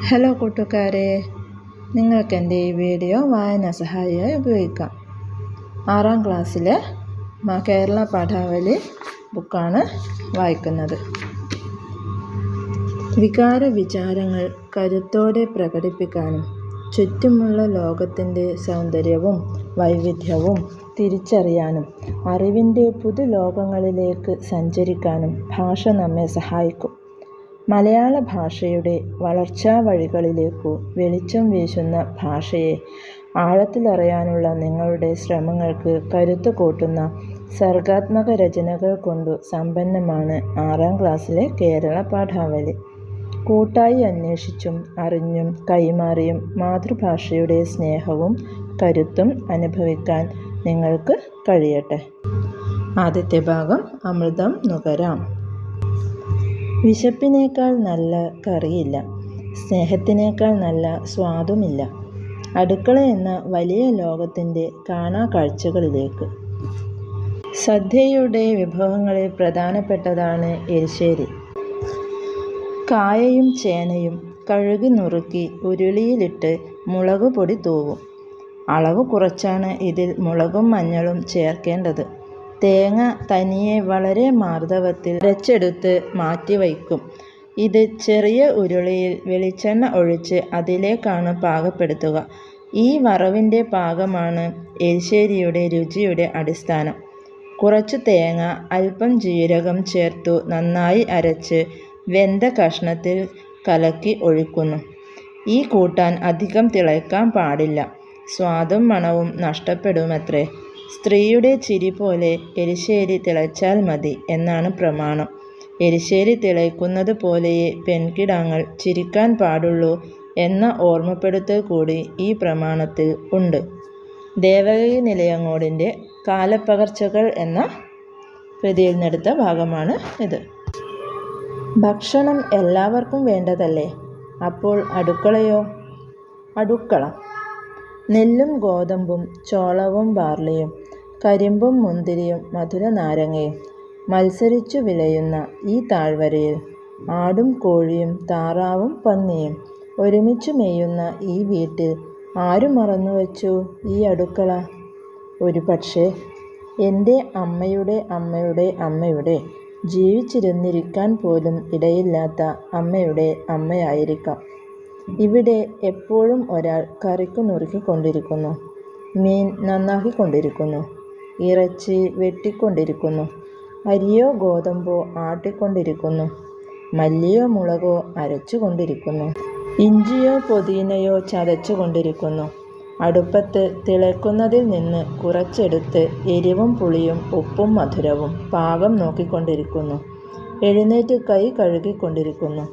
Hello കൂട്ടുകാരെ, നിങ്ങൾക്ക് എൻ്റെ ഈ വീഡിയോ വായനാ സഹായിയായി ഉപയോഗിക്കാം. 6ാം ക്ലാസ്സിലെ കേരള പാഠാവലി ബുക്കാണ് വായിക്കുന്നത്. വികാര വിചാരങ്ങൾ കരുത്തോടെ പ്രകടിപ്പിക്കാനും ചുറ്റുമുള്ള ലോകത്തിൻ്റെ സൗന്ദര്യവും വൈവിധ്യവും തിരിച്ചറിയാനും അറിവിൻ്റെ പുതുലോകങ്ങളിലേക്ക് സഞ്ചരിക്കാനും ഭാഷ നമ്മെ സഹായിക്കും. മലയാള ഭാഷയുടെ വളർച്ചാ വഴികളിലേക്കു വെളിച്ചം വീശുന്ന ഭാഷയെ ആഴത്തിലറിയാനുള്ള നിങ്ങളുടെ ശ്രമങ്ങൾക്ക് കരുത്തു കൂട്ടുന്ന സർഗാത്മക രചനകൾ കൊണ്ടു സമ്പന്നമാണ് 6ാം ക്ലാസ്സിലെ കേരള പാഠാവലി. കൂട്ടായി അന്വേഷിച്ചും അറിഞ്ഞും കൈമാറിയും മാതൃഭാഷയുടെ സ്നേഹവും കരുത്തും അനുഭവിക്കാൻ നിങ്ങൾക്ക് കഴിയട്ടെ. ആദ്യത്തെ ഭാഗം അമൃതം നുകരാം. വിശപ്പിനേക്കാൾ നല്ല കറിയില്ല, സ്നേഹത്തിനേക്കാൾ നല്ല സ്വാദുമില്ല. അടുക്കള എന്ന വലിയ ലോകത്തിൻ്റെ കാണാ കാഴ്ചകളിലേക്ക്. സദ്യയുടെ വിഭവങ്ങളിൽ പ്രധാനപ്പെട്ടതാണ് എരിശ്ശേരി. കായയും ചേനയും കഴുകി നുറുക്കി ഉരുളിയിലിട്ട് മുളകുപൊടി തൂവും. അളവ് കുറച്ചാണ് ഇതിൽ മുളകും മഞ്ഞളും ചേർക്കേണ്ടത്. തേങ്ങ തനിയെ വളരെ മാർദ്ദവത്തിൽ അരച്ചെടുത്ത് മാറ്റിവയ്ക്കും. ഇത് ചെറിയ ഉരുളിയിൽ വെളിച്ചെണ്ണ ഒഴിച്ച് അതിലേക്കാണ് പാകപ്പെടുത്തുക. ഈ വറവിൻ്റെ പാകമാണ് എരിശ്ശേരിയുടെ രുചിയുടെ അടിസ്ഥാനം. കുറച്ചു തേങ്ങ, അല്പം ജീരകം ചേർത്തു നന്നായി അരച്ച് വെന്ത കഷ്ണത്തിൽ കലക്കി ഒഴിക്കുന്നു. ഈ കൂട്ടാൻ അധികം തിളയ്ക്കാൻ പാടില്ല, സ്വാദും മണവും നഷ്ടപ്പെടുമത്രേ. സ്ത്രീയുടെ ചിരി പോലെ എരിശ്ശേരി തിളച്ചാൽ മതി എന്നാണ് പ്രമാണം. എരിശ്ശേരി തിളയ്ക്കുന്നത് പോലെയേ പെൺകിടാങ്ങൾ ചിരിക്കാൻ പാടുള്ളൂ എന്ന ഓർമ്മപ്പെടുത്തൽ കൂടി ഈ പ്രമാണത്തിൽ ഉണ്ട്. ദേവകി നിലയങ്ങോടിൻ്റെ കാലപ്പകർച്ചകൾ എന്ന കൃതിയിൽ നിന്നെടുത്ത ഭാഗമാണ് ഇത്. ഭക്ഷണം എല്ലാവർക്കും വേണ്ടതല്ലേ, അപ്പോൾ അടുക്കളയോ? അടുക്കള നെല്ലും ഗോതമ്പും ചോളവും ബാർലിയും കരിമ്പും മുന്തിരിയും മധുര നാരങ്ങയും മത്സരിച്ചു വിളയുന്ന ഈ താഴ്വരയിൽ ആടും കോഴിയും താറാവും പന്നിയും ഒരുമിച്ചു മേയുന്ന ഈ വീട്ടിൽ ആരു മറന്നുവച്ചു ഈ അടുക്കള? ഒരുപക്ഷേ എൻ്റെ അമ്മയുടെ അമ്മയുടെ അമ്മയുടെ ജീവിച്ചിരുന്നിരിക്കാൻ പോലും ഇടയില്ലാത്ത അമ്മയുടെ അമ്മയായിരിക്കാം. ഇവിടെ എപ്പോഴും ഒരാൾ കറിക്ക് നുറുക്കിക്കൊണ്ടിരിക്കുന്നു, മീൻ നന്നാക്കിക്കൊണ്ടിരിക്കുന്നു, ഇറച്ചി വെട്ടിക്കൊണ്ടിരിക്കുന്നു, അരിയോ ഗോതമ്പോ ആട്ടിക്കൊണ്ടിരിക്കുന്നു, മല്ലിയോ മുളകോ അരച്ചുകൊണ്ടിരിക്കുന്നു, ഇഞ്ചിയോ പുതിനയോ ചതച്ചുകൊണ്ടിരിക്കുന്നു. അടുപ്പത്ത് തിളയ്ക്കുന്നതിൽ നിന്ന് കുറച്ചെടുത്ത് എരിവും പുളിയും ഉപ്പും മധുരവും പാകം നോക്കിക്കൊണ്ടിരിക്കുന്നു. എഴുന്നേറ്റ് കൈ കഴുകിക്കൊണ്ടിരിക്കുന്നു.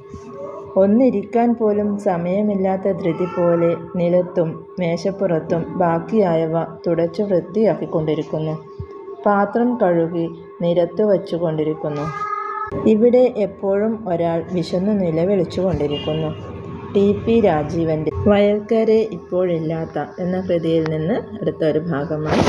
ഒന്നിരിക്കാൻ പോലും സമയമില്ലാത്ത ധൃതി പോലെ നിലത്തും മേശപ്പുറത്തും ബാക്കിയായവ തുടച്ചു വൃത്തിയാക്കിക്കൊണ്ടിരിക്കുന്നു. പാത്രം കഴുകി നിരത്ത് വച്ചുകൊണ്ടിരിക്കുന്നു. ഇവിടെ എപ്പോഴും ഒരാൾ വിശന്നു നിലവിളിച്ചുകൊണ്ടിരിക്കുന്നു. ടി.പി. രാജീവൻ്റെ വയൽക്കരെ ഇപ്പോഴില്ലാത്ത എന്ന കൃതിയിൽ നിന്ന് എടുത്ത ഒരു ഭാഗമാണ്